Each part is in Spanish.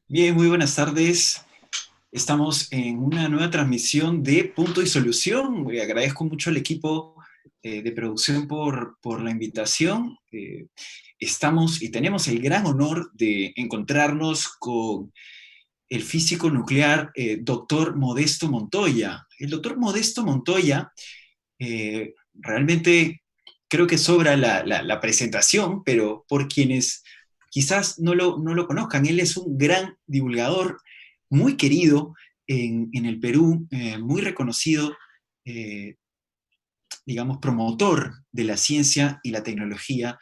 Bien, muy buenas tardes. Estamos en una nueva transmisión de Punto y Solución. Agradezco mucho al equipo de producción por la invitación. Estamos y tenemos el gran honor de encontrarnos con el físico nuclear doctor Modesto Montoya. El doctor Modesto Montoya realmente creo que sobra la presentación, pero por quienes quizás no lo conozcan, él es un gran divulgador, muy querido en el Perú, muy reconocido, eh, digamos, promotor de la ciencia y la tecnología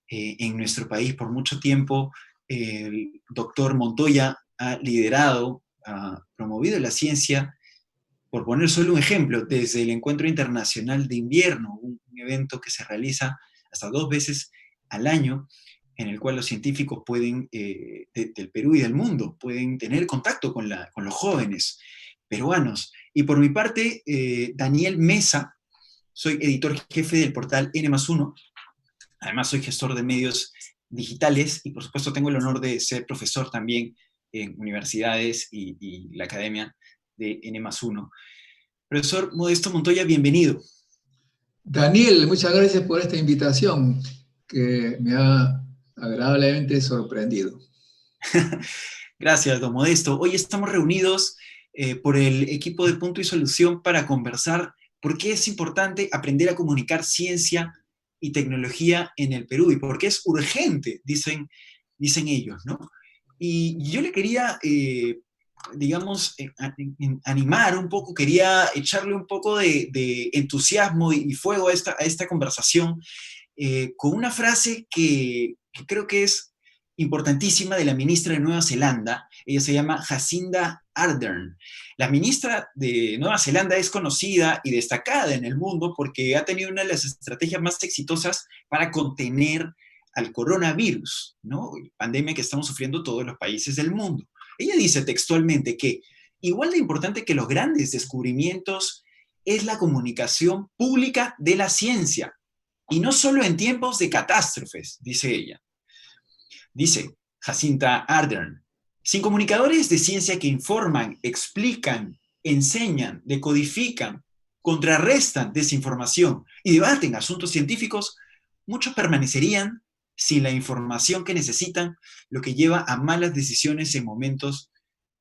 en nuestro país por mucho tiempo. El doctor Montoya ha liderado, ha promovido la ciencia, por poner solo un ejemplo, desde el Encuentro Internacional de Invierno, un evento que se realiza hasta 2 veces al año, en el cual los científicos pueden, del Perú y del mundo, pueden tener contacto con los jóvenes peruanos. Y por mi parte, Daniel Mesa, soy editor jefe del portal N+1, además soy gestor de medios digitales y por supuesto tengo el honor de ser profesor también en universidades y la academia de N+1. Profesor Modesto Montoya, bienvenido. Daniel, muchas gracias por esta invitación que me ha agradablemente sorprendido. Gracias, don Modesto. Hoy estamos reunidos por el equipo de Punto y Solución para conversar por qué es importante aprender a comunicar ciencia y tecnología en el Perú y por qué es urgente, dicen ellos, ¿no? Y yo le quería, digamos, animar un poco, quería echarle un poco de entusiasmo y fuego a esta conversación con una frase que creo que es importantísima de la ministra de Nueva Zelanda. Ella se llama Jacinda Ardern. La ministra de Nueva Zelanda es conocida y destacada en el mundo porque ha tenido una de las estrategias más exitosas para contener al coronavirus, ¿no? Pandemia que estamos sufriendo todos los países del mundo. Ella dice textualmente que igual de importante que los grandes descubrimientos es la comunicación pública de la ciencia, y no solo en tiempos de catástrofes, dice ella. Dice Jacinta Ardern, sin comunicadores de ciencia que informan, explican, enseñan, decodifican, contrarrestan desinformación y debaten asuntos científicos, muchos permanecerían sin la información que necesitan, lo que lleva a malas decisiones en momentos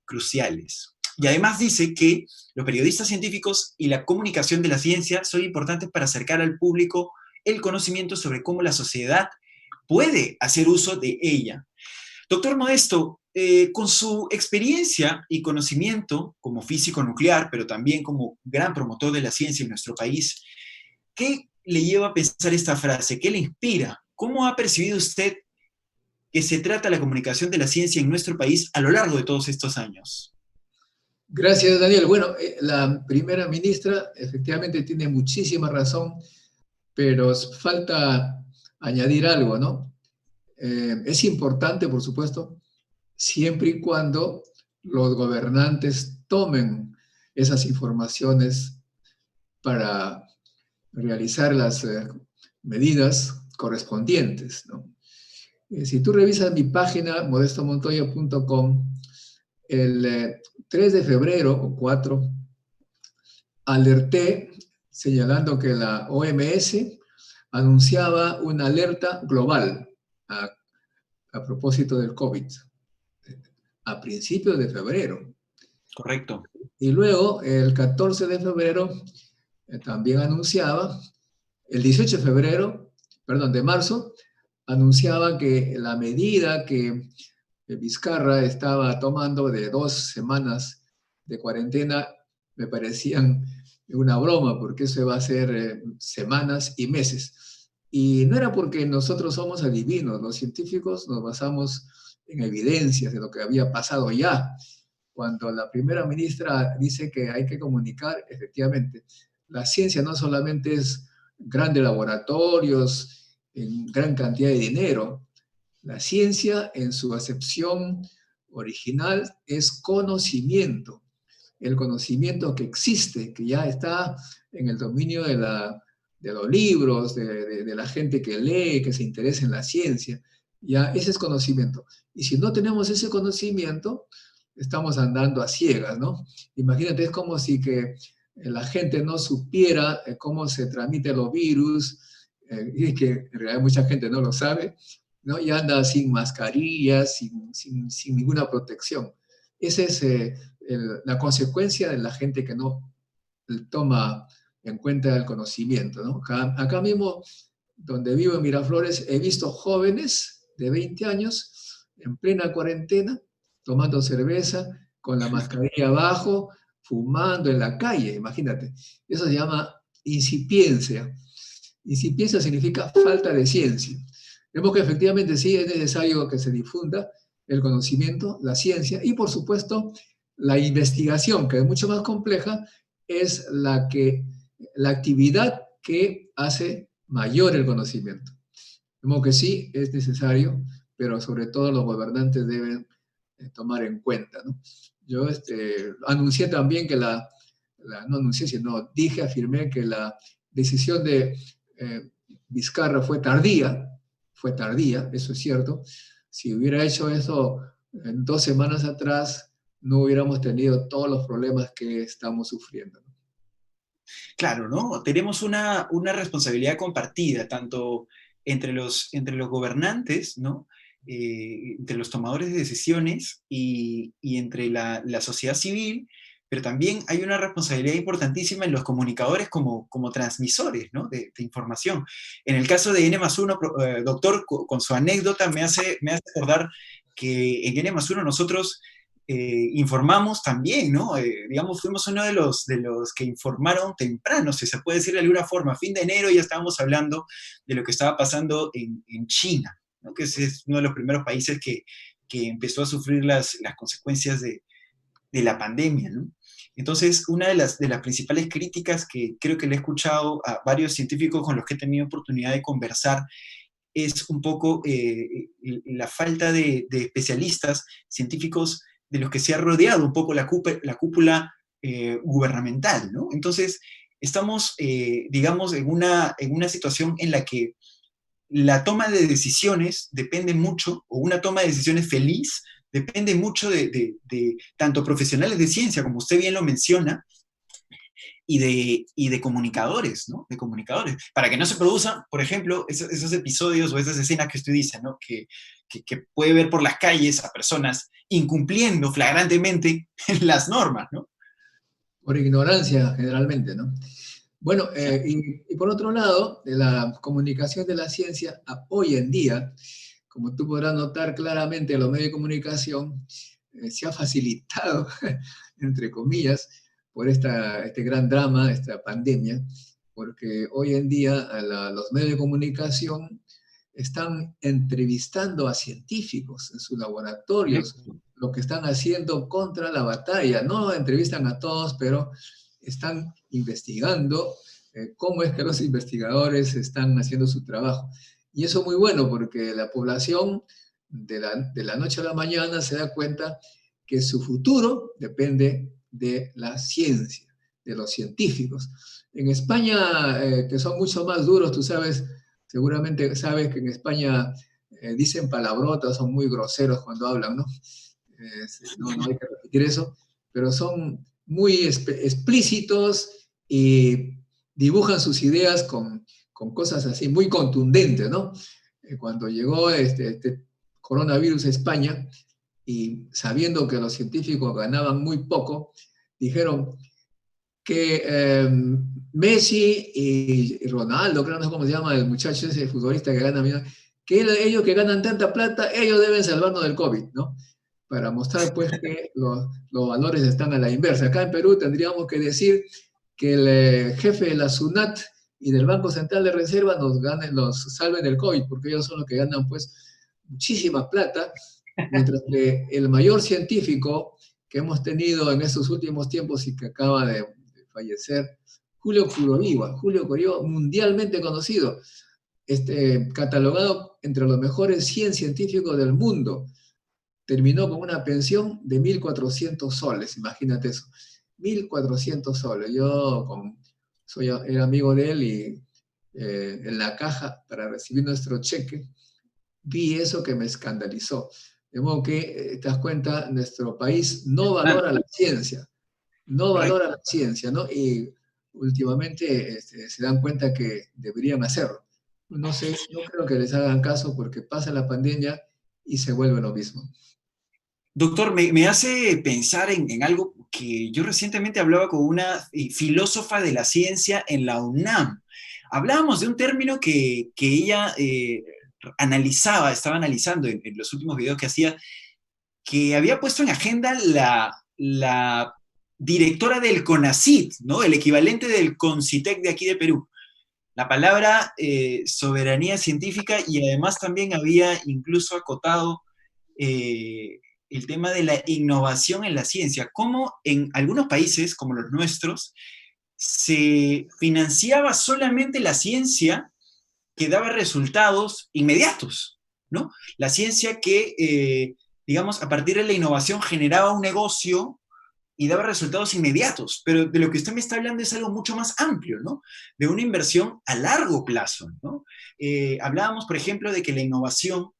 cruciales. Y además dice que los periodistas científicos y la comunicación de la ciencia son importantes para acercar al público el conocimiento sobre cómo la sociedad puede hacer uso de ella. Doctor Modesto, con su experiencia y conocimiento como físico nuclear, pero también como gran promotor de la ciencia en nuestro país, ¿qué le lleva a pensar esta frase? ¿Qué le inspira? ¿Cómo ha percibido usted que se trata la comunicación de la ciencia en nuestro país a lo largo de todos estos años? Gracias, Daniel. Bueno, la primera ministra efectivamente tiene muchísima razón, pero falta añadir algo, ¿no? Es importante, por supuesto, siempre y cuando los gobernantes tomen esas informaciones para realizar las medidas correspondientes, ¿no? Si tú revisas mi página, modestomontoya.com, el 3 de febrero o 4, alerté señalando que la OMS anunciaba una alerta global a, a propósito del COVID a principios de febrero. Correcto. Y luego, el 14 de febrero, también anunciaba, el 18 de febrero, perdón, de marzo, anunciaba que la medida que Vizcarra estaba tomando de 2 semanas de cuarentena me parecían una broma, porque eso va a ser semanas y meses. Y no era porque nosotros somos adivinos, los científicos nos basamos en evidencias de lo que había pasado ya. Cuando la primera ministra dice que hay que comunicar, efectivamente, la ciencia no solamente es grandes laboratorios, en gran cantidad de dinero. La ciencia, en su acepción original, es conocimiento. El conocimiento que existe, que ya está en el dominio de los libros, de la gente que lee, que se interesa en la ciencia. Ya, ese es conocimiento. Y si no tenemos ese conocimiento, estamos andando a ciegas, ¿no? Imagínate, es como si que la gente no supiera cómo se transmiten los virus, y que en realidad mucha gente no lo sabe, ¿no? Y anda sin mascarillas, sin ninguna protección. Esa es la consecuencia de la gente que no toma en cuenta el conocimiento, ¿no? Acá mismo, donde vivo en Miraflores, he visto jóvenes de 20 años en plena cuarentena, tomando cerveza, con la mascarilla abajo, fumando en la calle, imagínate. Eso se llama incipiencia. Incipiencia significa falta de ciencia. Vemos que efectivamente sí es necesario que se difunda el conocimiento, la ciencia y, por supuesto, la investigación, que es mucho más compleja, es la actividad que hace mayor el conocimiento. Vemos que sí es necesario, pero sobre todo los gobernantes deben tomar en cuenta, ¿no? Yo anuncié también que no anuncié, sino dije, afirmé que la decisión de Vizcarra fue tardía, eso es cierto. Si hubiera hecho eso en 2 semanas atrás, no hubiéramos tenido todos los problemas que estamos sufriendo. Claro, ¿no? Tenemos una responsabilidad compartida, tanto entre los gobernantes, ¿no? Entre los tomadores de decisiones y entre la sociedad civil, pero también hay una responsabilidad importantísima en los comunicadores como transmisores, ¿no? De información. En el caso de N+1, doctor, con su anécdota me hace acordar que en N+1 nosotros informamos también, ¿no? Digamos, fuimos uno de los que informaron temprano, si se puede decir de alguna forma. A fin de enero ya estábamos hablando de lo que estaba pasando en China, ¿no? Que es uno de los primeros países que empezó a sufrir las consecuencias de la pandemia, ¿no? Entonces, una de las principales críticas que creo que le he escuchado a varios científicos con los que he tenido oportunidad de conversar es un poco la falta de especialistas científicos de los que se ha rodeado un poco la cúpula gubernamental, ¿no? Entonces, estamos, digamos, en una situación en la que la toma de decisiones depende mucho, o una toma de decisiones feliz, depende mucho de tanto profesionales de ciencia, como usted bien lo menciona, y de comunicadores, ¿no? De comunicadores. Para que no se produzcan, por ejemplo, esos episodios o esas escenas que usted dice, ¿no? Que puede ver por las calles a personas incumpliendo flagrantemente las normas, ¿no? Por ignorancia, generalmente, ¿no? Bueno, Claro. y por otro lado, de la comunicación de la ciencia, hoy en día, como tú podrás notar claramente, los medios de comunicación se ha facilitado, entre comillas, por este gran drama, esta pandemia, porque hoy en día los medios de comunicación están entrevistando a científicos en sus laboratorios, Correcto. lo que están haciendo contra la batalla. No entrevistan a todos, pero están investigando cómo es que los investigadores están haciendo su trabajo. Y eso es muy bueno porque la población de la noche a la mañana se da cuenta que su futuro depende de la ciencia, de los científicos. En España, que son mucho más duros, tú sabes, seguramente sabes que en España dicen palabrotas, son muy groseros cuando hablan, ¿no? No hay que repetir eso, pero son muy explícitos y dibujan sus ideas con cosas así muy contundentes, ¿no? Cuando llegó este coronavirus a España y sabiendo que los científicos ganaban muy poco, dijeron que Messi y Ronaldo, creo no sé cómo se llama el muchacho ese futbolista que gana, que ellos que ganan tanta plata, ellos deben salvarnos del COVID, ¿no? Para mostrar pues que los valores están a la inversa. Acá en Perú tendríamos que decir que el jefe de la SUNAT y del Banco Central de Reserva nos salven del COVID, porque ellos son los que ganan pues muchísima plata, mientras que el mayor científico que hemos tenido en estos últimos tiempos y que acaba de fallecer, Julio Kuroiwa, mundialmente conocido, catalogado entre los mejores 100 científicos del mundo, terminó con una pensión de 1.400 soles, imagínate eso, 1.400 soles. Era amigo de él y en la caja para recibir nuestro cheque vi eso que me escandalizó. De modo que, te das cuenta, nuestro país no valora la ciencia, no Correcto. valora la ciencia, ¿no? Y últimamente se dan cuenta que deberían hacerlo. No sé, no creo que les hagan caso porque pasa la pandemia y se vuelve lo mismo. Doctor, me hace pensar en algo que yo recientemente hablaba con una filósofa de la ciencia en la UNAM. Hablábamos de un término que ella analizaba, estaba analizando en los últimos videos que hacía, que había puesto en agenda la directora del CONACYT, ¿no? El equivalente del CONCITEC de aquí de Perú. La palabra soberanía científica, y además también había incluso acotado el tema de la innovación en la ciencia, como en algunos países como los nuestros se financiaba solamente la ciencia que daba resultados inmediatos, ¿no? La ciencia que, digamos, a partir de la innovación generaba un negocio y daba resultados inmediatos, pero de lo que usted me está hablando es algo mucho más amplio, ¿no? De una inversión a largo plazo, ¿no? Hablábamos, por ejemplo, de que la innovación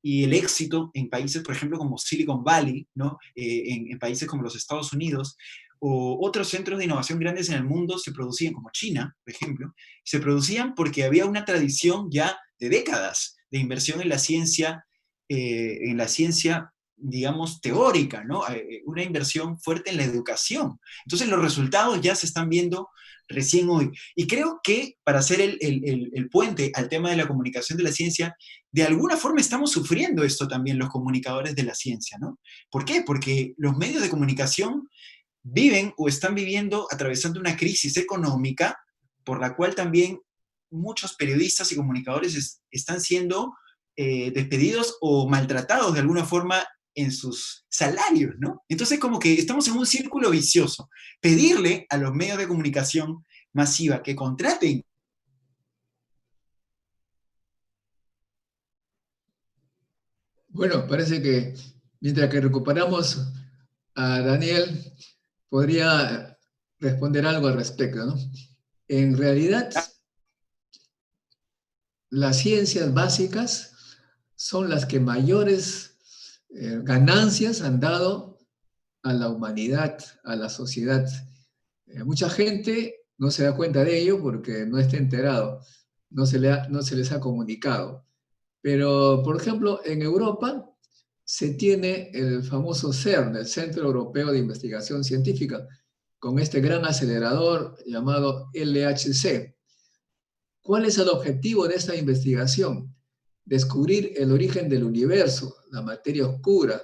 y el éxito en países, por ejemplo, como Silicon Valley, ¿no? En países como los Estados Unidos, o otros centros de innovación grandes en el mundo se producían, como China, por ejemplo, se producían porque había una tradición ya de décadas de inversión en la ciencia, digamos, teórica, ¿no? Una inversión fuerte en la educación. Entonces los resultados ya se están viendo recién hoy. Y creo que para hacer el puente al tema de la comunicación de la ciencia, de alguna forma estamos sufriendo esto también los comunicadores de la ciencia, ¿no? ¿Por qué? Porque los medios de comunicación viven o están viviendo, atravesando una crisis económica por la cual también muchos periodistas y comunicadores están siendo despedidos o maltratados de alguna forma en sus salarios, ¿no? Entonces como que estamos en un círculo vicioso. Pedirle a los medios de comunicación masiva que contraten. Bueno, parece que mientras que recuperamos a Daniel, podría responder algo al respecto, ¿no? En realidad, las ciencias básicas son las que mayores ganancias han dado a la humanidad, a la sociedad. Mucha gente no se da cuenta de ello porque no está enterado, no se les ha comunicado. Pero, por ejemplo, en Europa se tiene el famoso CERN, el Centro Europeo de Investigación Científica, con este gran acelerador llamado LHC. ¿Cuál es el objetivo de esta investigación? Descubrir el origen del universo, la materia oscura,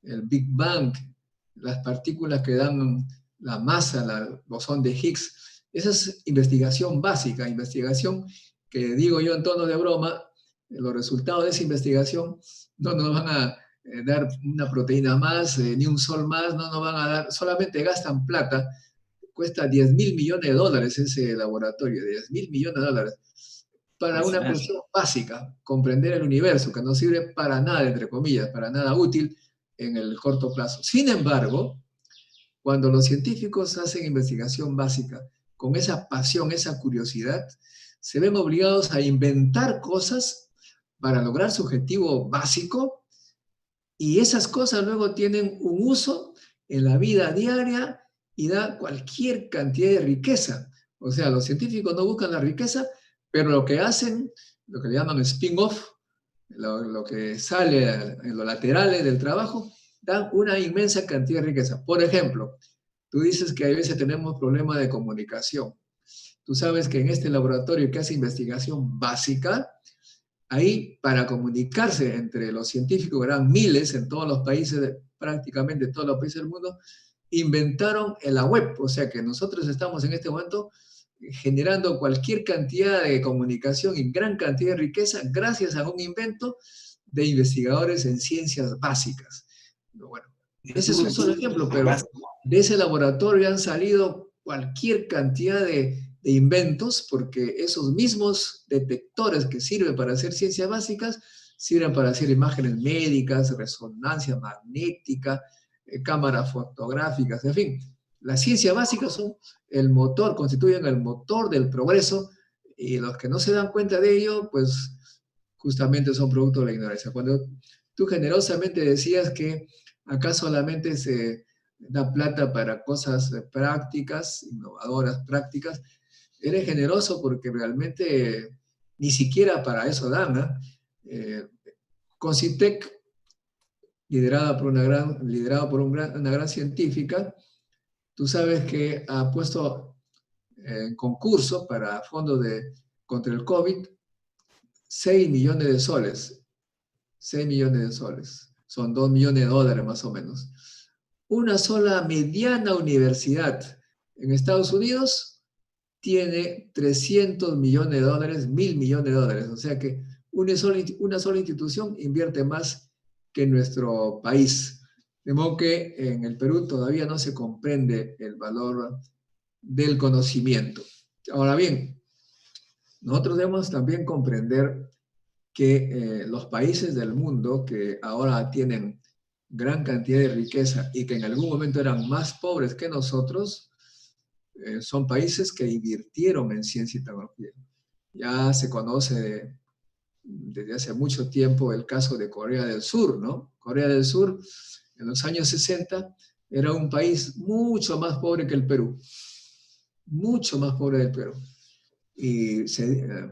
el Big Bang, las partículas que dan la masa, el bosón de Higgs. Esa es investigación básica, investigación que digo yo en tono de broma, los resultados de esa investigación no nos van a dar una proteína más, ni un sol más, no nos van a dar, solamente gastan plata, cuesta 10 mil millones de dólares ese laboratorio, 10 mil millones de dólares, para una cuestión básica, comprender el universo, que no sirve para nada, entre comillas, para nada útil en el corto plazo. Sin embargo, cuando los científicos hacen investigación básica con esa pasión, esa curiosidad, se ven obligados a inventar cosas para lograr su objetivo básico y esas cosas luego tienen un uso en la vida diaria y da cualquier cantidad de riqueza. O sea, los científicos no buscan la riqueza, pero lo que hacen, lo que le llaman spin-off, lo que sale en los laterales del trabajo, dan una inmensa cantidad de riqueza. Por ejemplo, tú dices que a veces tenemos problemas de comunicación. Tú sabes que en este laboratorio que hace investigación básica, ahí para comunicarse entre los científicos, eran miles en todos los países, prácticamente todos los países del mundo, inventaron en la web. O sea que nosotros estamos en este momento generando cualquier cantidad de comunicación y gran cantidad de riqueza gracias a un invento de investigadores en ciencias básicas. Bueno, ese es un solo ejemplo, pero de ese laboratorio han salido cualquier cantidad de inventos, porque esos mismos detectores que sirven para hacer ciencias básicas sirven para hacer imágenes médicas, resonancia magnética, cámaras fotográficas, en fin. Las ciencias básicas son el motor, constituyen el motor del progreso, y los que no se dan cuenta de ello, pues justamente son producto de la ignorancia. Cuando tú generosamente decías que acá solamente se da plata para cosas prácticas, innovadoras, prácticas, eres generoso porque realmente ni siquiera para eso dan, ¿no? Concitec, liderado por una gran científica, tú sabes que ha puesto en concurso para fondos contra el COVID 6 millones de soles. 6 millones de soles. Son 2 millones de dólares más o menos. Una sola mediana universidad en Estados Unidos tiene 300 millones de dólares, 1.000 millones de dólares. O sea que una sola institución invierte más que nuestro país. De modo que en el Perú todavía no se comprende el valor del conocimiento. Ahora bien, nosotros debemos también comprender que los países del mundo que ahora tienen gran cantidad de riqueza y que en algún momento eran más pobres que nosotros, son países que invirtieron en ciencia y tecnología. Ya se conoce desde hace mucho tiempo el caso de Corea del Sur, ¿no? Corea del Sur en los años 60 era un país mucho más pobre que el Perú, mucho más pobre del Perú. Y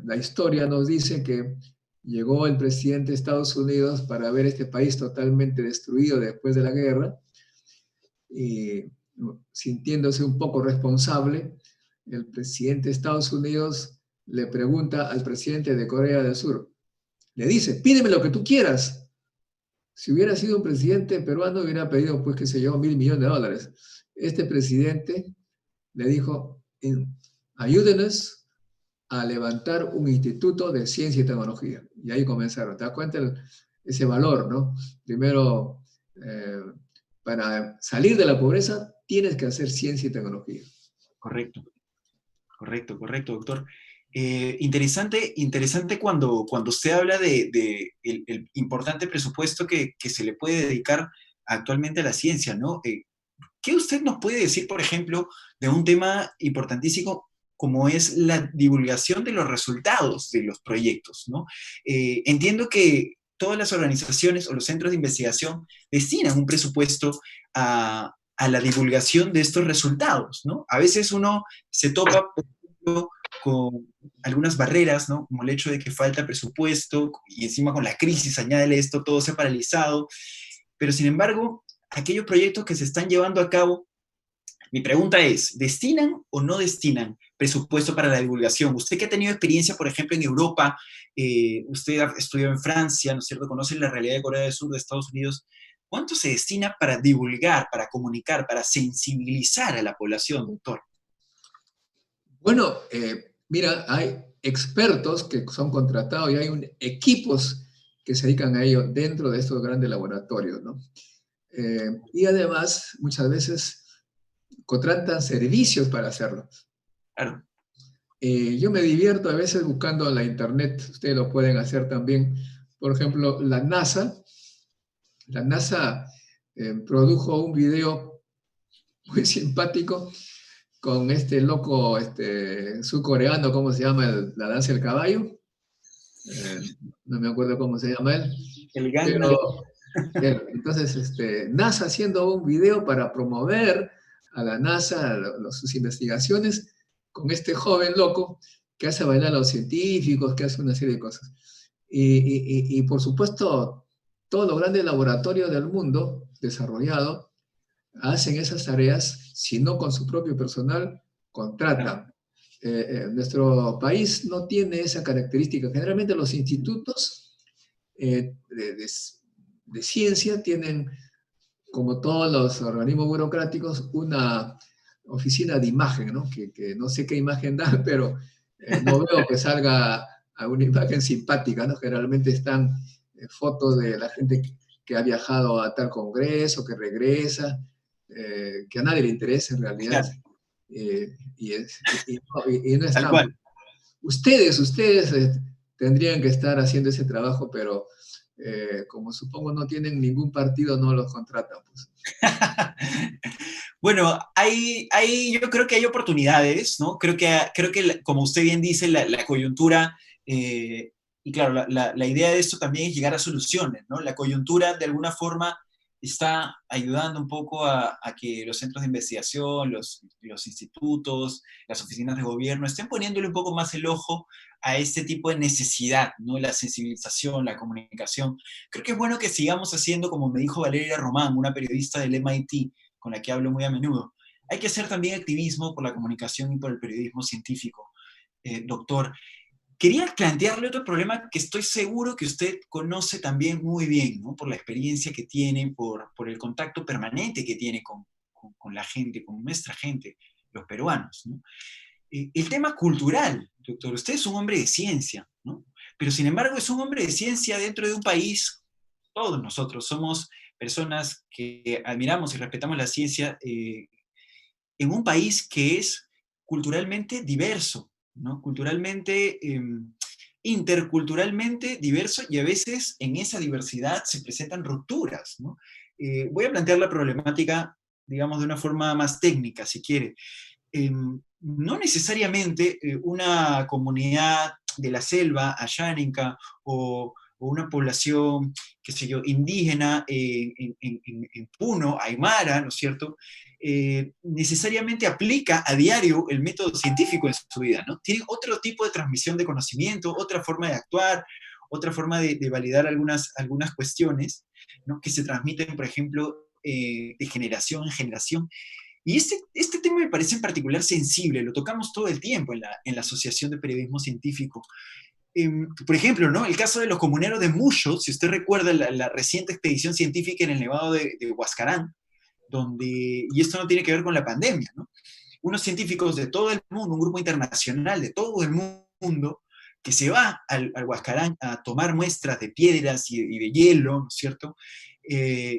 la historia nos dice que llegó el presidente de Estados Unidos para ver este país totalmente destruido después de la guerra y sintiéndose un poco responsable, el presidente de Estados Unidos le pregunta al presidente de Corea del Sur, le dice, pídeme lo que tú quieras. Si hubiera sido un presidente peruano, hubiera pedido, pues, qué sé yo, 1.000 millones de dólares. Este presidente le dijo, ayúdenos a levantar un instituto de ciencia y tecnología. Y ahí comenzaron. ¿Te das cuenta ese valor, no? Primero, para salir de la pobreza, tienes que hacer ciencia y tecnología. Correcto, correcto, doctor. Interesante cuando usted habla de el importante presupuesto que se le puede dedicar actualmente a la ciencia, ¿no? ¿Qué usted nos puede decir, por ejemplo, de un tema importantísimo como es la divulgación de los resultados de los proyectos, ¿no? Entiendo que todas las organizaciones o los centros de investigación destinan un presupuesto a la divulgación de estos resultados, ¿no? A veces uno se topa, por ejemplo, con algunas barreras, ¿no? Como el hecho de que falta presupuesto y encima con la crisis, añádele esto, todo se ha paralizado, pero sin embargo, aquellos proyectos que se están llevando a cabo, mi pregunta es, ¿destinan o no destinan presupuesto para la divulgación? Usted que ha tenido experiencia, por ejemplo, en Europa, usted ha estudiado en Francia, ¿no es cierto? Conoce la realidad de Corea del Sur, de Estados Unidos. ¿Cuánto se destina para divulgar, para comunicar, para sensibilizar a la población, doctor? Bueno, mira, hay expertos que son contratados y hay equipos que se dedican a ello dentro de estos grandes laboratorios, ¿no? Y además, muchas veces contratan servicios para hacerlo. Claro. Yo me divierto a veces buscando en la internet, ustedes lo pueden hacer también. Por ejemplo, la NASA produjo un video muy simpático con este loco surcoreano, ¿cómo se llama? La danza del caballo. No me acuerdo cómo se llama él. El Gangnam. Pero entonces, NASA haciendo un video para promover a la NASA, sus investigaciones, con este joven loco que hace bailar a los científicos, que hace una serie de cosas. Y por supuesto, todos los grandes laboratorios del mundo desarrollado hacen esas tareas, si no con su propio personal, contratan. Nuestro país no tiene esa característica. Generalmente los institutos de ciencia tienen, como todos los organismos burocráticos, una oficina de imagen, ¿no? Que no sé qué imagen da, pero no veo que salga a una imagen simpática, ¿no? Generalmente están fotos de la gente que ha viajado a tal congreso, que regresa, que a nadie le interesa en realidad. Claro. Y no Tal están. cual. Ustedes tendrían que estar haciendo ese trabajo, pero como supongo no tienen ningún partido, no los contratan. Pues. Bueno, yo creo que hay oportunidades, ¿no? Creo que como usted bien dice, la coyuntura y claro, la idea de esto también es llegar a soluciones, ¿no? La coyuntura, de alguna forma, está ayudando un poco a que los centros de investigación, los institutos, las oficinas de gobierno estén poniéndole un poco más el ojo a este tipo de necesidad, ¿no? La sensibilización, la comunicación. Creo que es bueno que sigamos haciendo, como me dijo Valeria Román, una periodista del MIT, con la que hablo muy a menudo. Hay que hacer también activismo por la comunicación y por el periodismo científico, doctor. Quería plantearle otro problema que estoy seguro que usted conoce también muy bien, ¿no? Por la experiencia que tiene, por el contacto permanente que tiene con la gente, con nuestra gente, los peruanos, ¿no? El tema cultural, doctor. Usted es un hombre de ciencia, ¿no? Pero sin embargo es un hombre de ciencia dentro de un país. Todos nosotros somos personas que admiramos y respetamos la ciencia, en un país que es culturalmente diverso, ¿no? Culturalmente, interculturalmente diverso, y a veces en esa diversidad se presentan rupturas, ¿no? Voy a plantear la problemática, digamos, de una forma más técnica, si quiere. No necesariamente una comunidad de la selva ayánica o una población, qué sé yo, indígena en Puno, Aymara, ¿no es cierto? Necesariamente aplica a diario el método científico en su vida, ¿no? Tienen otro tipo de transmisión de conocimiento, otra forma de actuar, otra forma de validar algunas cuestiones, ¿no? Que se transmiten, por ejemplo, de generación en generación. Y este tema me parece en particular sensible, lo tocamos todo el tiempo en la Asociación de Periodismo Científico. Por ejemplo, ¿no? El caso de los comuneros de Mucho, si usted recuerda la reciente expedición científica en el Nevado de Huascarán, y esto no tiene que ver con la pandemia, ¿no? Unos científicos de todo el mundo, un grupo internacional de todo el mundo, que se va al Huascarán a tomar muestras de piedras y de hielo, ¿no es cierto?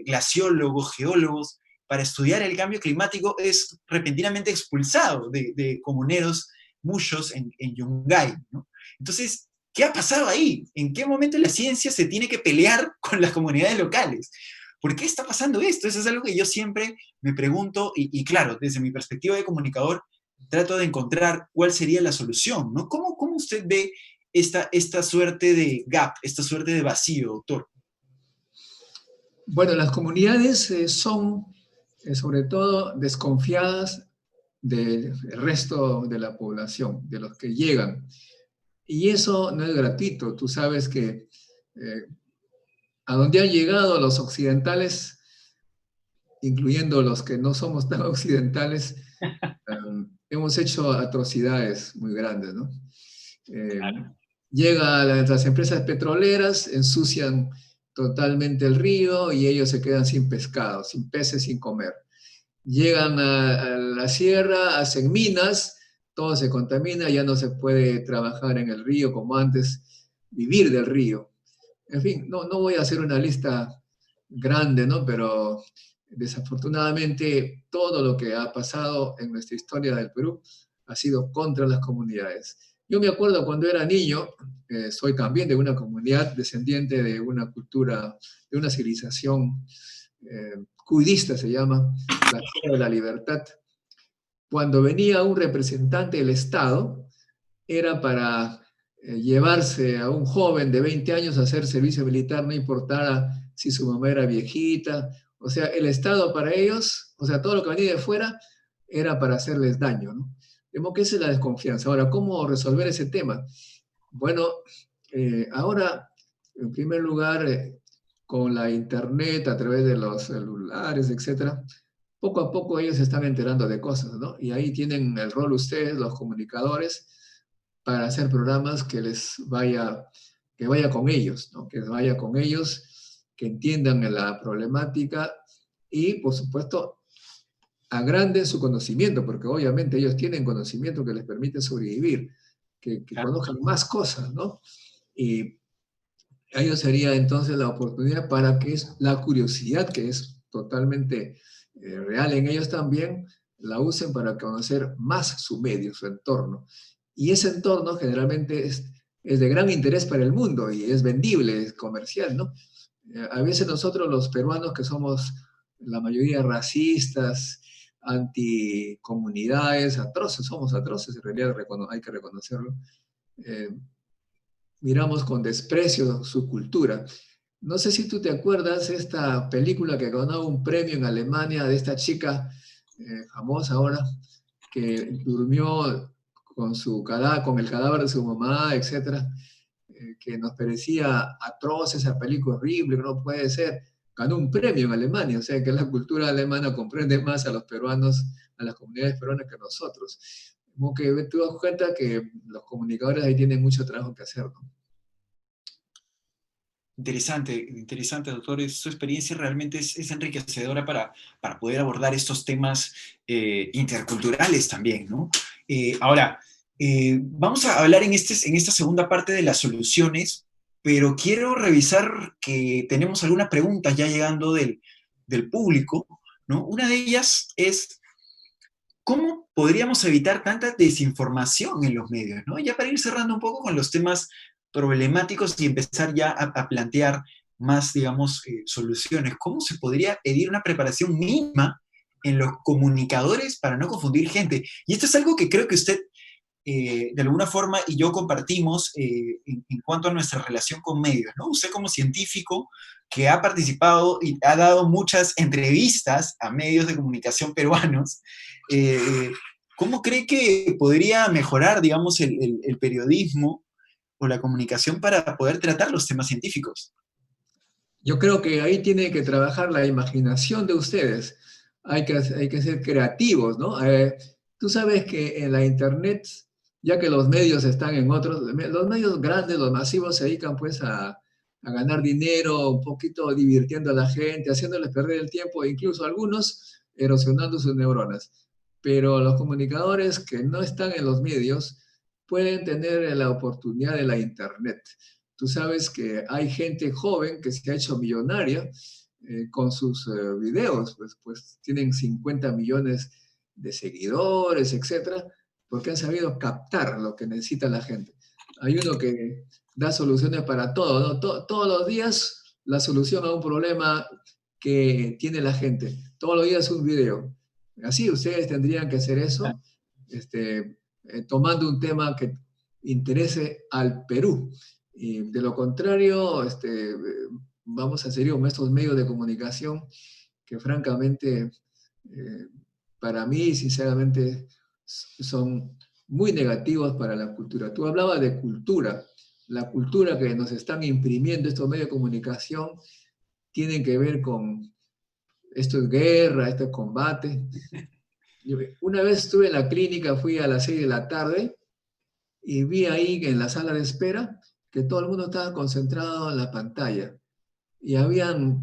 Glaciólogos, geólogos, para estudiar el cambio climático, es repentinamente expulsado de comuneros muchos en Yungay, ¿no? Entonces, ¿qué ha pasado ahí? ¿En qué momento la ciencia se tiene que pelear con las comunidades locales? ¿Por qué está pasando esto? Eso es algo que yo siempre me pregunto y claro, desde mi perspectiva de comunicador, trato de encontrar cuál sería la solución, ¿no? ¿Cómo usted ve esta suerte de gap, esta suerte de vacío, doctor? Bueno, las comunidades son sobre todo desconfiadas del resto de la población, de los que llegan. Y eso no es gratuito. Tú sabes que a donde han llegado los occidentales, incluyendo los que no somos tan occidentales, hemos hecho atrocidades muy grandes, ¿no? Eh, Claro. Llega a las empresas petroleras, ensucian totalmente el río y ellos se quedan sin pescado, sin peces, sin comer. Llegan a la sierra, hacen minas, todo se contamina, ya no se puede trabajar en el río como antes, vivir del río. En fin, no voy a hacer una lista grande, ¿no? Pero desafortunadamente todo lo que ha pasado en nuestra historia del Perú ha sido contra las comunidades. Yo me acuerdo cuando era niño, soy también de una comunidad descendiente de una cultura, de una civilización cuidista, se llama, la Tierra de la Libertad. Cuando venía un representante del Estado, era para llevarse a un joven de 20 años a hacer servicio militar, no importara si su mamá era viejita. O sea, el Estado para ellos, o sea, todo lo que venía de fuera era para hacerles daño, ¿no? Vemos que esa es la desconfianza. Ahora, ¿cómo resolver ese tema? Bueno, ahora, en primer lugar, con la internet, a través de los celulares, etcétera, poco a poco ellos se están enterando de cosas, ¿no? Y ahí tienen el rol ustedes, los comunicadores, para hacer programas que les vaya, que vaya con ellos, ¿no? Que vaya con ellos, que entiendan la problemática y, por supuesto, agranden su conocimiento, porque obviamente ellos tienen conocimiento que les permite sobrevivir, que Claro. conozcan más cosas, ¿no? Y ello sería entonces la oportunidad para que es la curiosidad, que es totalmente real en ellos también, la usen para conocer más su medio, su entorno. Y ese entorno generalmente es de gran interés para el mundo y es vendible, es comercial, ¿no? A veces nosotros los peruanos que somos la mayoría racistas, anticomunidades, atroces, somos atroces, en realidad hay que reconocerlo. Eh, miramos con desprecio su cultura. No sé si tú te acuerdas esta película que ganó un premio en Alemania de esta chica famosa ahora, que durmió con el cadáver de su mamá, etcétera, que nos parecía atroz esa película horrible, que no puede ser. Ganó un premio en Alemania, o sea que la cultura alemana comprende más a los peruanos, a las comunidades peruanas que nosotros. Como que tú das cuenta que los comunicadores ahí tienen mucho trabajo que hacer, ¿no? Interesante, interesante, doctor. Su experiencia realmente es enriquecedora para poder abordar estos temas interculturales también, ¿no? Ahora, vamos a hablar en esta segunda parte de las soluciones, pero quiero revisar que tenemos algunas preguntas ya llegando del público, ¿no? Una de ellas es, ¿cómo podríamos evitar tanta desinformación en los medios, ¿no? Ya para ir cerrando un poco con los temas problemáticos y empezar ya a plantear más, digamos, soluciones. ¿Cómo se podría pedir una preparación mínima en los comunicadores para no confundir gente? Y esto es algo que creo que usted, de alguna forma, y yo compartimos en cuanto a nuestra relación con medios, ¿no? Usted como científico que ha participado y ha dado muchas entrevistas a medios de comunicación peruanos, eh, ¿cómo cree que podría mejorar, digamos, el periodismo o la comunicación para poder tratar los temas científicos? Yo creo que ahí tiene que trabajar la imaginación de ustedes. Hay que ser creativos, ¿no? Tú sabes que en la Internet, ya que los medios están en otros, los medios grandes, los masivos, se dedican pues a ganar dinero, un poquito divirtiendo a la gente, haciéndoles perder el tiempo, e incluso algunos erosionando sus neuronas. Pero los comunicadores que no están en los medios pueden tener la oportunidad de la Internet. Tú sabes que hay gente joven que se ha hecho millonaria con sus videos, pues tienen 50 millones de seguidores, etcétera, porque han sabido captar lo que necesita la gente. Hay uno que da soluciones para todo, ¿no? Todos los días la solución a un problema que tiene la gente. Todos los días un video. Así ustedes tendrían que hacer eso, tomando un tema que interese al Perú. Y de lo contrario, vamos a seguir con estos medios de comunicación que francamente, eh, para mí, sinceramente, son muy negativos para la cultura. Tú hablabas de cultura. La cultura que nos están imprimiendo estos medios de comunicación tienen que ver con esto es guerra, esto es combate. Una vez estuve en la clínica, fui a las 6 de la tarde y vi ahí en la sala de espera que todo el mundo estaba concentrado en la pantalla y habían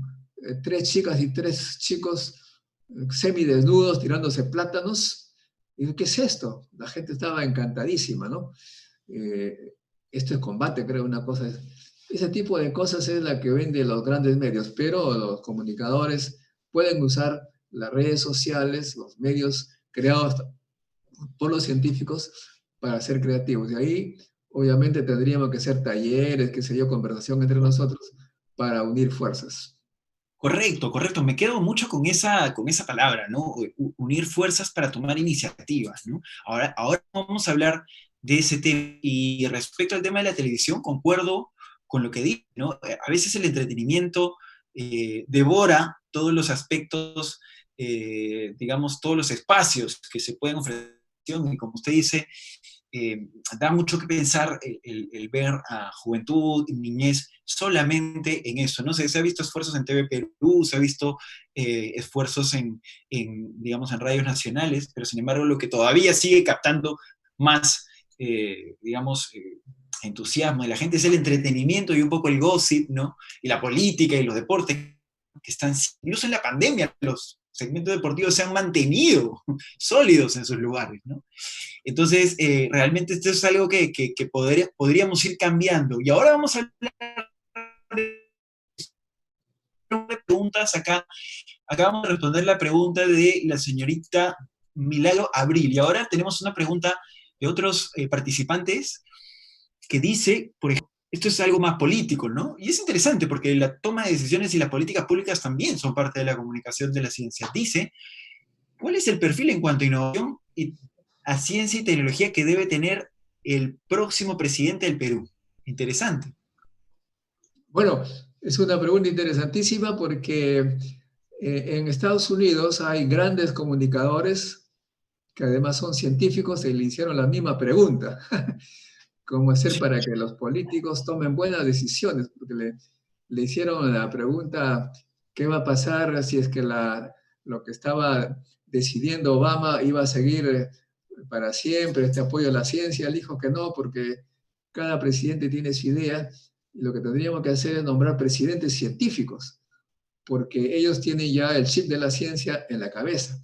tres chicas y tres chicos semidesnudos tirándose plátanos. Y ¿qué es esto? La gente estaba encantadísima, ¿no? Eh, Esto es combate, creo, una cosa es. Ese tipo de cosas es la que venden los grandes medios, pero los comunicadores pueden usar las redes sociales, los medios creados por los científicos para ser creativos. Y ahí, obviamente, tendríamos que hacer talleres, qué sé yo, conversación entre nosotros para unir fuerzas. Correcto, correcto. Me quedo mucho con esa palabra, ¿no? Unir fuerzas para tomar iniciativas, ¿no? Ahora vamos a hablar de ese tema. Y respecto al tema de la televisión, concuerdo con lo que dice, ¿no? A veces el entretenimiento devora todos los aspectos, digamos, todos los espacios que se pueden ofrecer. Y como usted dice, da mucho que pensar el ver a juventud y niñez solamente en eso, ¿no? Se ha visto esfuerzos en TV Perú, se ha visto esfuerzos digamos, en radios nacionales, pero sin embargo lo que todavía sigue captando más, digamos, entusiasmo de la gente es el entretenimiento y un poco el gossip, ¿no? Y la política y los deportes, que están, incluso en la pandemia, los segmentos deportivos se han mantenido sólidos en sus lugares, ¿no? Entonces, realmente esto es algo que podríamos ir cambiando. Y ahora vamos a hablar de preguntas acá. Acabamos de responder la pregunta de la señorita Milagro Abril. Y ahora tenemos una pregunta de otros participantes que dice, por ejemplo, esto es algo más político, ¿no? Y es interesante porque la toma de decisiones y las políticas públicas también son parte de la comunicación de la ciencia. Dice, ¿cuál es el perfil en cuanto a innovación y a ciencia y tecnología que debe tener el próximo presidente del Perú? Interesante. Bueno, es una pregunta interesantísima porque en Estados Unidos hay grandes comunicadores que además son científicos y le hicieron la misma pregunta. ¿Cómo hacer para que los políticos tomen buenas decisiones? Porque le hicieron la pregunta, ¿qué va a pasar si es que lo que estaba decidiendo Obama iba a seguir para siempre, este apoyo a la ciencia? Él dijo que no, porque cada presidente tiene su idea y lo que tendríamos que hacer es nombrar presidentes científicos, porque ellos tienen ya el chip de la ciencia en la cabeza.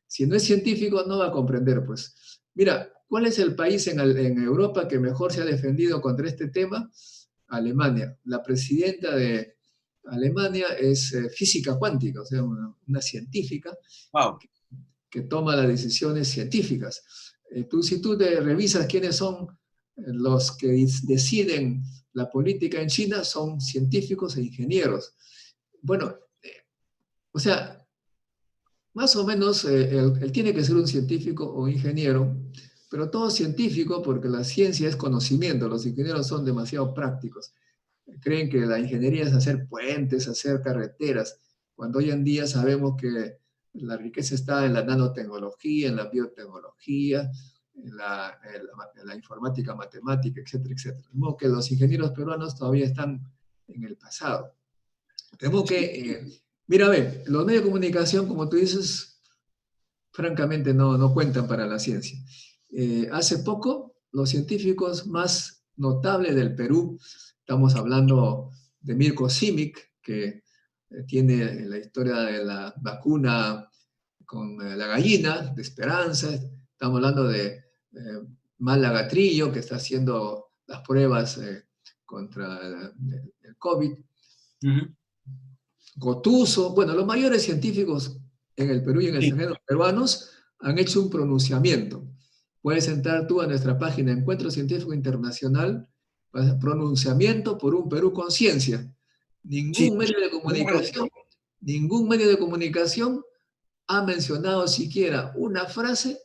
Si no es científico, no va a comprender, pues. Mira, ¿cuál es el país en Europa que mejor se ha defendido contra este tema? Alemania. La presidenta de Alemania es física cuántica, o sea, una científica Wow. que toma las decisiones científicas. Si tú te revisas quiénes son los que deciden la política en China, son científicos e ingenieros. Bueno, o sea, más o menos él tiene que ser un científico o ingeniero, pero todo científico porque la ciencia es conocimiento, los ingenieros son demasiado prácticos. Creen que la ingeniería es hacer puentes, hacer carreteras, cuando hoy en día sabemos que la riqueza está en la nanotecnología, en la biotecnología, en la informática, matemática, etcétera, etcétera. De modo que los ingenieros peruanos todavía están en el pasado. Tenemos que, mira, a ver, los medios de comunicación, como tú dices, francamente no cuentan para la ciencia. Hace poco, los científicos más notables del Perú, estamos hablando de Mirko Simic, que tiene la historia de la vacuna con la gallina, de Esperanza, estamos hablando de Málaga Trillo, que está haciendo las pruebas contra el COVID. Uh-huh. Gotuso, bueno, los mayores científicos en el Perú y en el extranjero peruanos han hecho un pronunciamiento. Puedes entrar tú a nuestra página Encuentro Científico Internacional, pronunciamiento por un Perú con ciencia. Ningún medio de comunicación ha mencionado siquiera una frase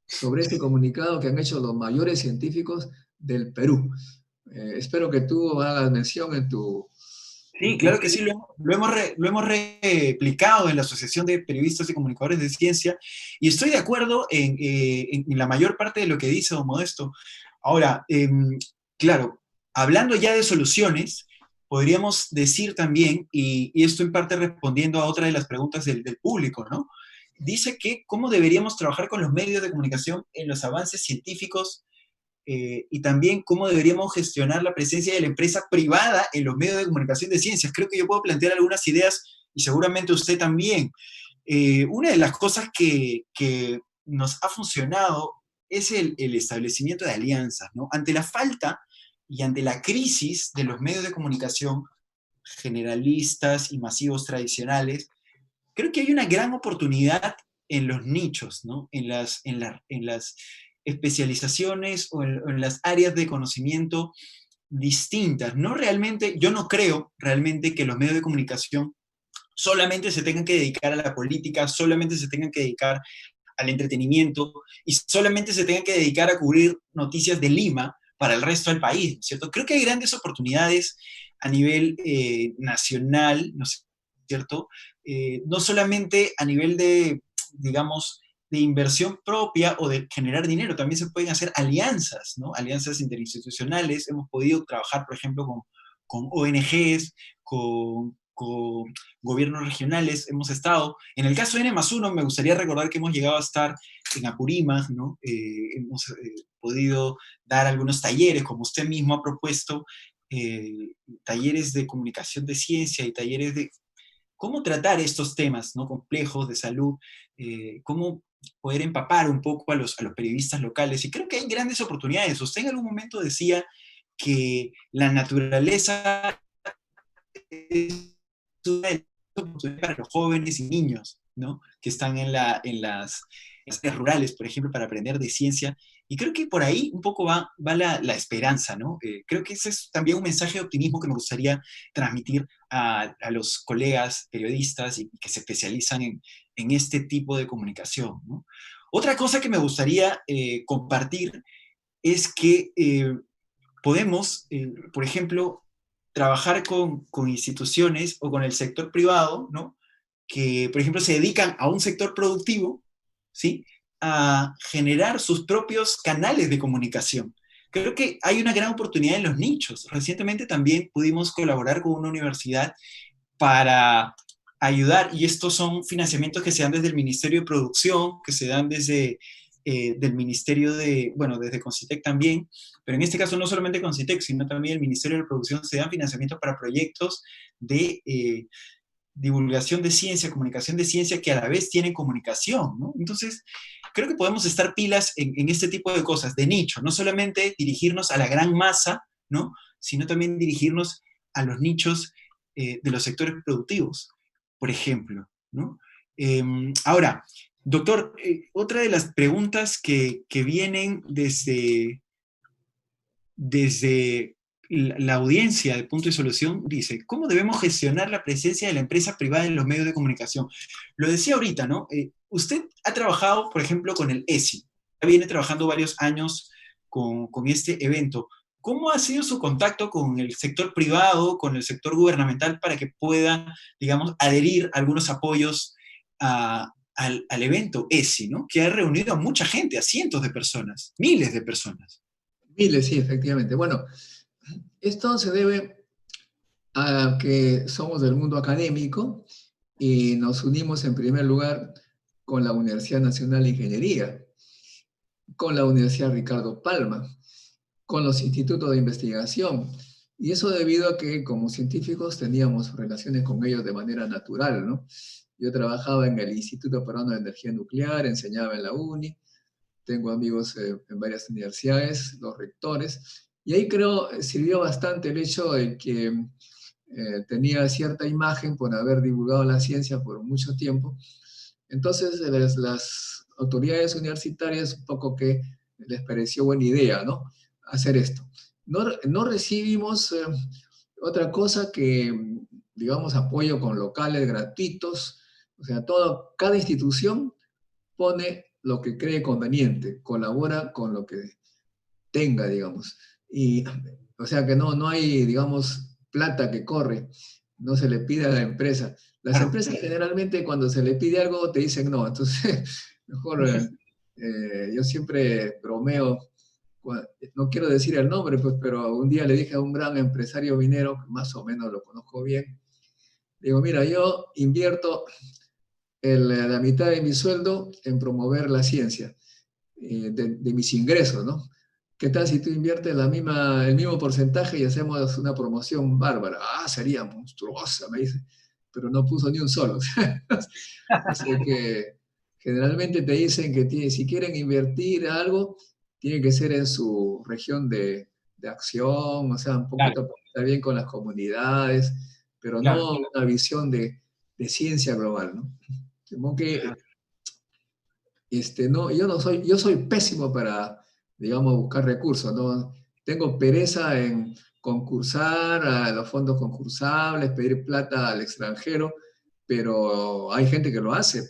sobre este comunicado que han hecho los mayores científicos del Perú. Espero que tú hagas mención en tu... Sí, claro que sí, lo hemos replicado en la Asociación de Periodistas y Comunicadores de Ciencia, y estoy de acuerdo en la mayor parte de lo que dice don Modesto. Ahora, claro, hablando ya de soluciones, podríamos decir también, y esto en parte respondiendo a otra de las preguntas del público, ¿no? Dice que cómo deberíamos trabajar con los medios de comunicación en los avances científicos y también cómo deberíamos gestionar la presencia de la empresa privada en los medios de comunicación de ciencias. Creo que yo puedo plantear algunas ideas y seguramente usted también. Una de las cosas que nos ha funcionado es el establecimiento de alianzas, ¿no? Ante la falta y ante la crisis de los medios de comunicación generalistas y masivos tradicionales, creo que hay una gran oportunidad en los nichos, ¿no? En las especializaciones o en las áreas de conocimiento distintas. No realmente, yo no creo realmente que los medios de comunicación solamente se tengan que dedicar a la política, solamente se tengan que dedicar al entretenimiento y solamente se tengan que dedicar a cubrir noticias de Lima para el resto del país, ¿cierto? Creo que hay grandes oportunidades a nivel nacional, ¿no es cierto? No solamente a nivel de, digamos, de inversión propia o de generar dinero, también se pueden hacer alianzas, ¿no? Alianzas interinstitucionales. Hemos podido trabajar, por ejemplo, con ONGs, con gobiernos regionales, hemos estado. En el caso de N+1, me gustaría recordar que hemos llegado a estar en Apurímac, ¿no? Hemos podido dar algunos talleres, como usted mismo ha propuesto, talleres de comunicación de ciencia y talleres de cómo tratar estos temas, ¿no? Complejos de salud, cómo poder empapar un poco a los periodistas locales. Y creo que hay grandes oportunidades. Usted en algún momento decía que la naturaleza es una de las oportunidades para los jóvenes y niños, ¿no? Que están en las áreas rurales, por ejemplo, para aprender de ciencia. Y creo que por ahí un poco va la esperanza, ¿no? Creo que ese es también un mensaje de optimismo que me gustaría transmitir a los colegas periodistas y que se especializan en este tipo de comunicación, ¿no? Otra cosa que me gustaría compartir es que podemos, por ejemplo, trabajar con instituciones o con el sector privado, ¿no? Que, por ejemplo, se dedican a un sector productivo, ¿sí? A generar sus propios canales de comunicación. Creo que hay una gran oportunidad en los nichos. Recientemente también pudimos colaborar con una universidad para ayudar, y estos son financiamientos que se dan desde el Ministerio de Producción, que se dan desde del Ministerio de, bueno, desde Concitec también, pero en este caso no solamente Concitec, sino también el Ministerio de Producción, se dan financiamientos para proyectos de divulgación de ciencia, comunicación de ciencia, que a la vez tienen comunicación, ¿no? Entonces, creo que podemos estar pilas en este tipo de cosas, de nicho, no solamente dirigirnos a la gran masa, ¿no? Sino también dirigirnos a los nichos de los sectores productivos, por ejemplo, ¿no? Ahora, doctor, otra de las preguntas que vienen desde la audiencia de Punto y Solución dice, ¿cómo debemos gestionar la presencia de la empresa privada en los medios de comunicación? Lo decía ahorita, ¿no? Usted ha trabajado, por ejemplo, con el ESI, ya viene trabajando varios años con este evento. ¿Cómo ha sido su contacto con el sector privado, con el sector gubernamental, para que pueda, digamos, adherir a algunos apoyos al evento ESI, ¿no? Que ha reunido a mucha gente, a cientos de personas, miles de personas. Miles, sí, efectivamente. Bueno, esto se debe a que somos del mundo académico y nos unimos en primer lugar con la Universidad Nacional de Ingeniería, con la Universidad Ricardo Palma, con los institutos de investigación. Y eso debido a que como científicos teníamos relaciones con ellos de manera natural, ¿no? Yo trabajaba en el Instituto Peruano de Energía Nuclear, enseñaba en la UNI, tengo amigos en varias universidades, los rectores, y ahí creo sirvió bastante el hecho de que tenía cierta imagen por haber divulgado la ciencia por mucho tiempo. Entonces, las autoridades universitarias un poco que les pareció buena idea, ¿no? Hacer esto. No recibimos otra cosa que, digamos, apoyo con locales gratuitos. O sea, cada institución pone lo que cree conveniente, colabora con lo que tenga, digamos. Y, o sea, que no hay, digamos, plata que corre, no se le pide a la empresa. Las Claro. empresas generalmente cuando se le pide algo te dicen no, entonces mejor yo siempre bromeo, no quiero decir el nombre, pues, pero un día le dije a un gran empresario minero, que más o menos lo conozco bien, digo, mira, yo invierto la mitad de mi sueldo en promover la ciencia, de mis ingresos, ¿no? ¿Qué tal si tú inviertes el mismo porcentaje y hacemos una promoción bárbara? Ah, sería monstruosa, me dice, pero no puso ni un solo. Así que generalmente te dicen que si quieren invertir algo, tiene que ser en su región de acción, o sea, un Claro, poquito para estar bien con las comunidades, pero claro. no una visión de ciencia global, ¿no? Como que no, yo soy pésimo para, digamos, buscar recursos, ¿no? Tengo pereza en concursar a los fondos concursables, pedir plata al extranjero, pero hay gente que lo hace.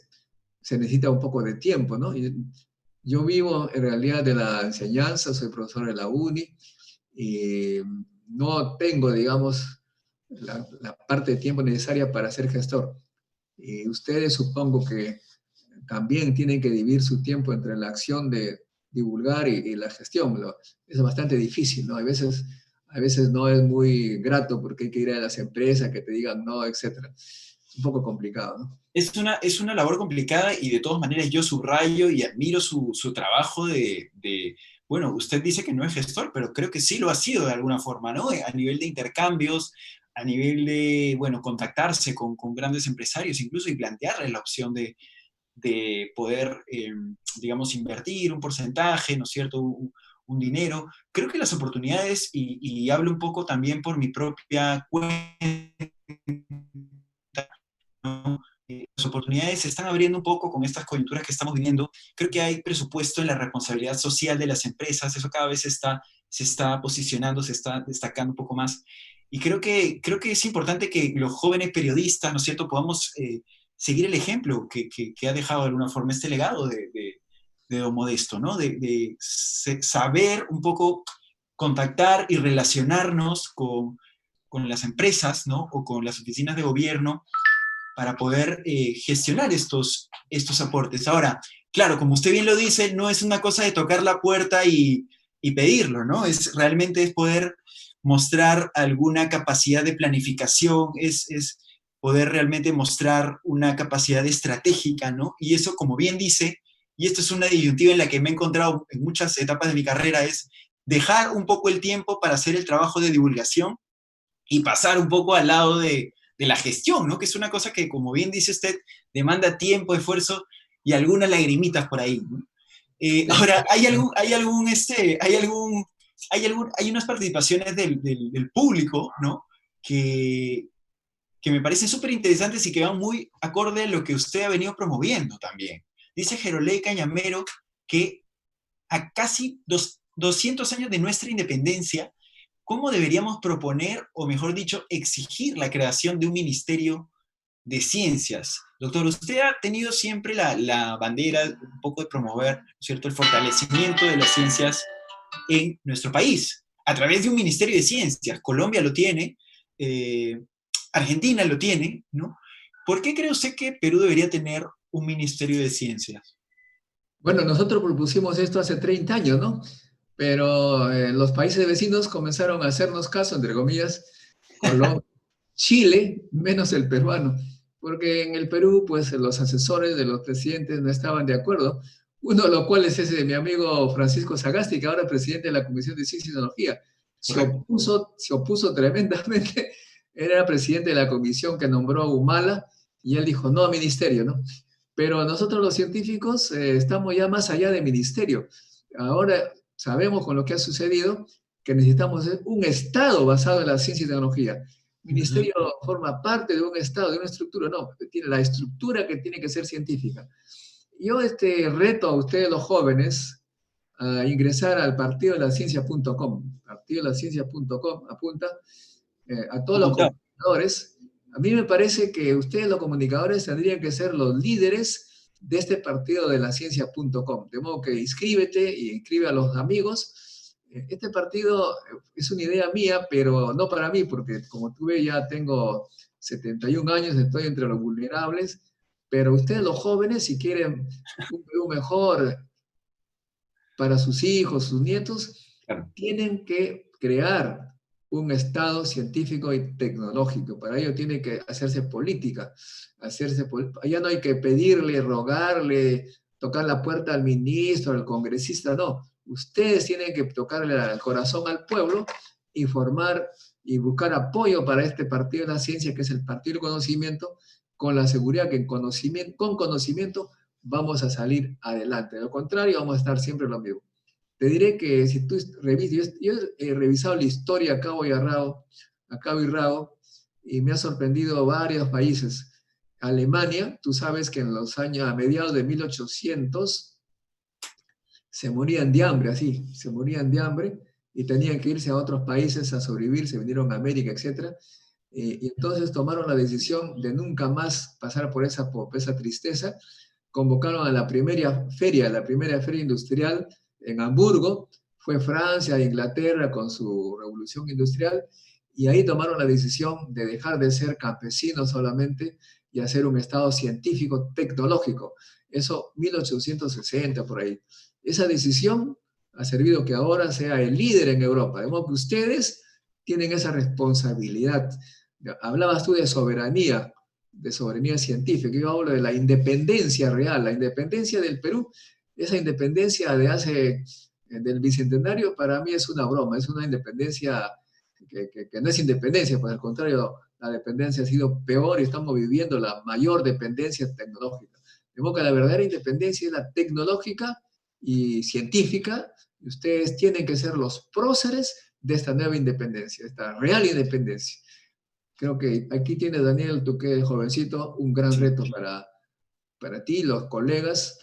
Se necesita un poco de tiempo, ¿no? Yo vivo en realidad de la enseñanza, soy profesor de la UNI y no tengo, digamos, la parte de tiempo necesaria para ser gestor. Y ustedes supongo que también tienen que dividir su tiempo entre la acción de divulgar y la gestión. Es bastante difícil, ¿no? A veces no es muy grato porque hay que ir a las empresas que te digan no, etcétera. Es un poco complicado, ¿no? Es una labor complicada y de todas maneras yo subrayo y admiro su trabajo bueno, usted dice que no es gestor, pero creo que sí lo ha sido de alguna forma, ¿no? A nivel de intercambios, a nivel de, bueno, contactarse con grandes empresarios incluso y plantearles la opción de poder, digamos, invertir un porcentaje, ¿no es cierto? Un dinero. Creo que las oportunidades, y hablo un poco también por mi propia cuenta, ¿no? Las oportunidades se están abriendo un poco con estas coyunturas que estamos viviendo. Creo que hay presupuesto en la responsabilidad social de las empresas, eso cada vez se está posicionando, se está destacando un poco más. Y creo que es importante que los jóvenes periodistas, ¿no es cierto?, podamos seguir el ejemplo que ha dejado de alguna forma este legado de Don Modesto, ¿no? De saber un poco contactar y relacionarnos con las empresas, ¿no? O con las oficinas de gobierno para poder gestionar estos aportes. Ahora, claro, como usted bien lo dice, no es una cosa de tocar la puerta y pedirlo, ¿no? Realmente es poder mostrar alguna capacidad de planificación, es poder realmente mostrar una capacidad estratégica, ¿no? Y eso, como bien dice, y esto es una disyuntiva en la que me he encontrado en muchas etapas de mi carrera, es dejar un poco el tiempo para hacer el trabajo de divulgación y pasar un poco al lado de la gestión, ¿no? Que es una cosa que, como bien dice usted, demanda tiempo, esfuerzo y algunas lagrimitas por ahí, ¿no? Ahora, hay unas participaciones del público, ¿no? Que, que me parecen súper interesantes y que van muy acorde a lo que usted ha venido promoviendo también. Dice Jerolei Cañamero que a casi 200 años de nuestra independencia, ¿cómo deberíamos proponer, o mejor dicho, exigir la creación de un ministerio de ciencias? Doctor, usted ha tenido siempre la bandera un poco de promover, ¿cierto?, el fortalecimiento de las ciencias en nuestro país, a través de un ministerio de ciencias. Colombia lo tiene, eh, Argentina lo tiene, ¿no? ¿Por qué cree usted que Perú debería tener un ministerio de ciencias? Bueno, nosotros propusimos esto hace 30 años, ¿no? Pero los países vecinos comenzaron a hacernos caso, entre comillas, Colombia, Chile, menos el peruano, porque en el Perú, pues los asesores de los presidentes no estaban de acuerdo. Uno de los cuales es de mi amigo Francisco Sagasti, que ahora es presidente de la Comisión de Ciencia y Tecnología. Correcto. Se opuso tremendamente. Era presidente de la comisión que nombró a Humala y él dijo, no, ministerio, ¿no? Pero nosotros los científicos estamos ya más allá de ministerio. Ahora sabemos con lo que ha sucedido que necesitamos un Estado basado en la ciencia y tecnología. El ministerio forma parte de un Estado, de una estructura, no, tiene la estructura que tiene que ser científica. Yo reto a ustedes los jóvenes a ingresar al partidodelaciencia.com. Partidodelaciencia.com apunta a todos los Apuntado. comunicadores. A mí me parece que ustedes los comunicadores tendrían que ser los líderes de este partido de la ciencia.com. De modo que inscríbete y inscribe a los amigos. Este partido es una idea mía, pero no para mí, porque como tú ves ya tengo 71 años, estoy entre los vulnerables, pero ustedes los jóvenes, si quieren un Perú mejor para sus hijos, sus nietos, Claro. tienen que crear un Estado científico y tecnológico. Para ello tiene que hacerse política. Ya no hay que pedirle, rogarle, tocar la puerta al ministro, al congresista, no. Ustedes tienen que tocarle al corazón al pueblo, informar y buscar apoyo para este partido de la ciencia, que es el partido del conocimiento, con la seguridad que con conocimiento vamos a salir adelante. De lo contrario, vamos a estar siempre lo mismo. Te diré que si tú revisas, yo he revisado la historia a cabo y rabo, y me ha sorprendido varios países. Alemania, tú sabes que en los años, a mediados de 1800, se morían de hambre, así, se morían de hambre y tenían que irse a otros países a sobrevivir, se vinieron a América, etc. Y entonces tomaron la decisión de nunca más pasar por esa tristeza. Convocaron a la primera feria industrial en Hamburgo. Fue Francia e Inglaterra con su revolución industrial, y ahí tomaron la decisión de dejar de ser campesinos solamente y hacer un Estado científico tecnológico. Eso 1860 por ahí. Esa decisión ha servido que ahora sea el líder en Europa. De modo que ustedes tienen esa responsabilidad. Hablabas tú de soberanía científica. Yo hablo de la independencia real, la independencia del Perú. Esa independencia del Bicentenario para mí es una broma, es una independencia que no es independencia, por el contrario, la dependencia ha sido peor y estamos viviendo la mayor dependencia tecnológica. De modo que la verdadera independencia es la tecnológica y científica, y ustedes tienen que ser los próceres de esta nueva independencia, esta real independencia. Creo que aquí tienes, Daniel, tú que eres jovencito, un gran Sí. reto para ti, los colegas.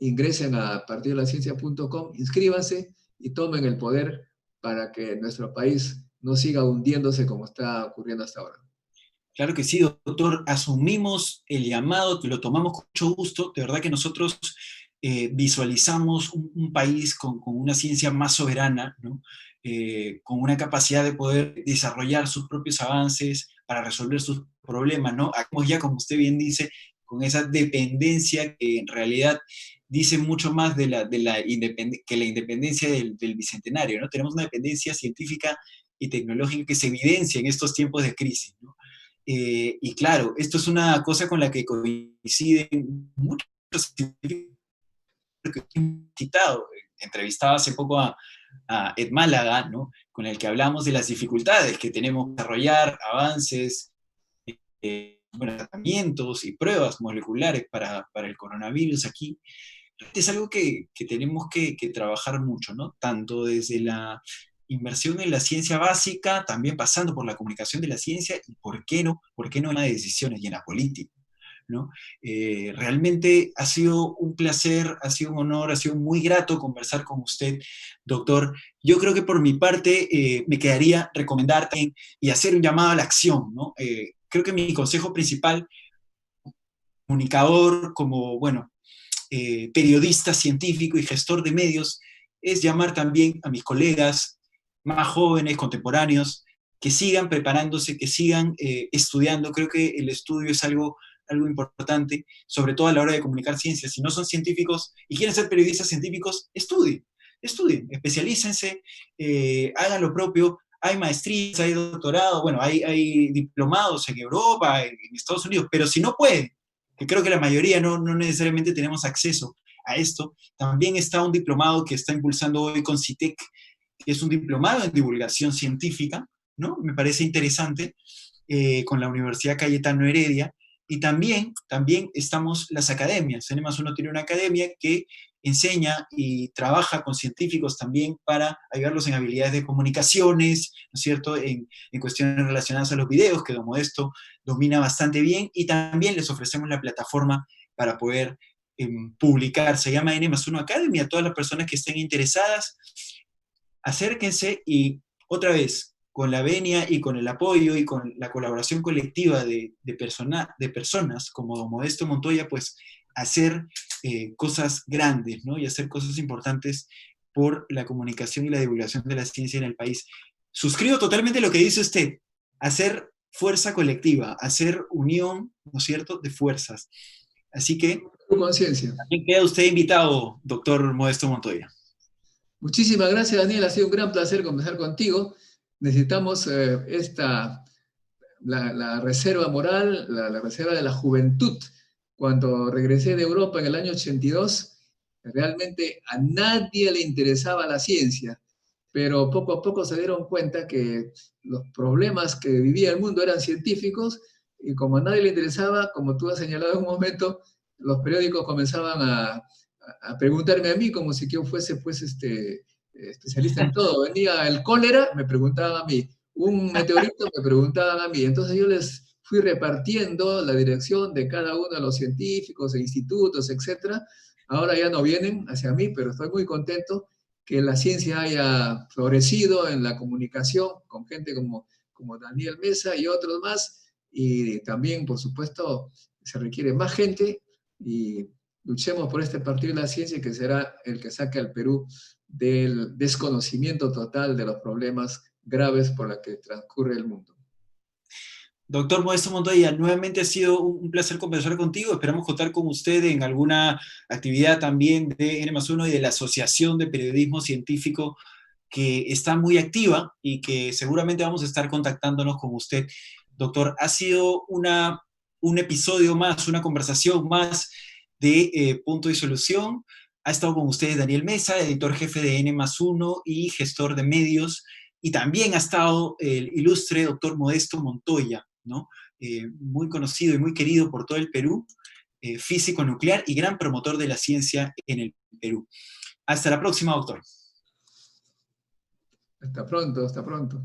Ingresen a partidolaciencia.com, inscríbanse y tomen el poder para que nuestro país no siga hundiéndose como está ocurriendo hasta ahora. Claro que sí, doctor. Asumimos el llamado, que lo tomamos con mucho gusto. De verdad que nosotros visualizamos un país con una ciencia más soberana, ¿no? Con una capacidad de poder desarrollar sus propios avances para resolver sus problemas, ¿no? Acabamos ya, como usted bien dice, con esa dependencia que en realidad dice mucho más que la independencia del Bicentenario, ¿no? Tenemos una dependencia científica y tecnológica que se evidencia en estos tiempos de crisis, ¿no? Y claro, esto es una cosa con la que coinciden muchos científicos que he citado. Entrevistaba hace poco a Ed Málaga, ¿no? Con el que hablamos de las dificultades que tenemos que desarrollar, avances, bueno, tratamientos y pruebas moleculares para el coronavirus aquí. Es algo que tenemos que trabajar mucho, ¿no? Tanto desde la inversión en la ciencia básica, también pasando por la comunicación de la ciencia, y por qué no en las decisiones y en la política, ¿no? Realmente ha sido un placer, ha sido un honor, ha sido muy grato conversar con usted, doctor. Yo creo que por mi parte me quedaría recomendar y hacer un llamado a la acción, ¿no? Creo que mi consejo principal, comunicador, como, bueno, periodista científico y gestor de medios, es llamar también a mis colegas más jóvenes, contemporáneos, que sigan preparándose, que sigan estudiando. Creo que el estudio es algo importante, sobre todo a la hora de comunicar ciencias. Si no son científicos y quieren ser periodistas científicos, estudien, especialícense, hagan lo propio. Hay maestrías, hay doctorados, bueno, hay diplomados en Europa, en Estados Unidos, pero si no pueden, que creo que la mayoría no necesariamente tenemos acceso a esto, también está un diplomado que está impulsando hoy con CITEC, que es un diplomado en divulgación científica, ¿no? Me parece interesante, con la Universidad Cayetano Heredia, y también estamos las academias. N+1 tiene una academia que enseña y trabaja con científicos también para ayudarlos en habilidades de comunicaciones, ¿no es cierto?, en cuestiones relacionadas a los videos, que Don Modesto domina bastante bien, y también les ofrecemos la plataforma para poder publicar. Se llama N+1 Academy. A todas las personas que estén interesadas, acérquense, y otra vez, con la venia y con el apoyo y con la colaboración colectiva de personas como Don Modesto Montoya, pues hacer cosas grandes, ¿no? Y hacer cosas importantes por la comunicación y la divulgación de la ciencia en el país. Suscribo totalmente lo que dice usted, hacer fuerza colectiva, hacer unión, ¿no es cierto?, de fuerzas. Así que Tu conciencia. también queda usted invitado, doctor Modesto Montoya. Muchísimas gracias, Daniel. Ha sido un gran placer conversar contigo. Necesitamos la reserva moral, la reserva de la juventud. Cuando regresé de Europa en el año 82, realmente a nadie le interesaba la ciencia, pero poco a poco se dieron cuenta que los problemas que vivía el mundo eran científicos, y como a nadie le interesaba, como tú has señalado en un momento, los periódicos comenzaban a preguntarme a mí como si yo fuese pues especialista en todo. Venía el cólera, me preguntaban a mí; un meteorito, me preguntaban a mí. Entonces yo les fui repartiendo la dirección de cada uno de los científicos e institutos, etcétera. Ahora ya no vienen hacia mí, pero estoy muy contento que la ciencia haya florecido en la comunicación con gente como Daniel Mesa y otros más. Y también, por supuesto, se requiere más gente, y luchemos por este partido de la ciencia, que será el que saque al Perú del desconocimiento total de los problemas graves por los que transcurre el mundo. Doctor Modesto Montoya, nuevamente ha sido un placer conversar contigo. Esperamos contar con usted en alguna actividad también de N+1 y de la Asociación de Periodismo Científico, que está muy activa y que seguramente vamos a estar contactándonos con usted. Doctor, ha sido un episodio más, una conversación más de Punto y Solución. Ha estado con ustedes Daniel Mesa, editor jefe de N+1 y gestor de medios, y también ha estado el ilustre doctor Modesto Montoya, ¿no? Muy conocido y muy querido por todo el Perú, físico nuclear y gran promotor de la ciencia en el Perú. Hasta la próxima, doctor. Hasta pronto, hasta pronto.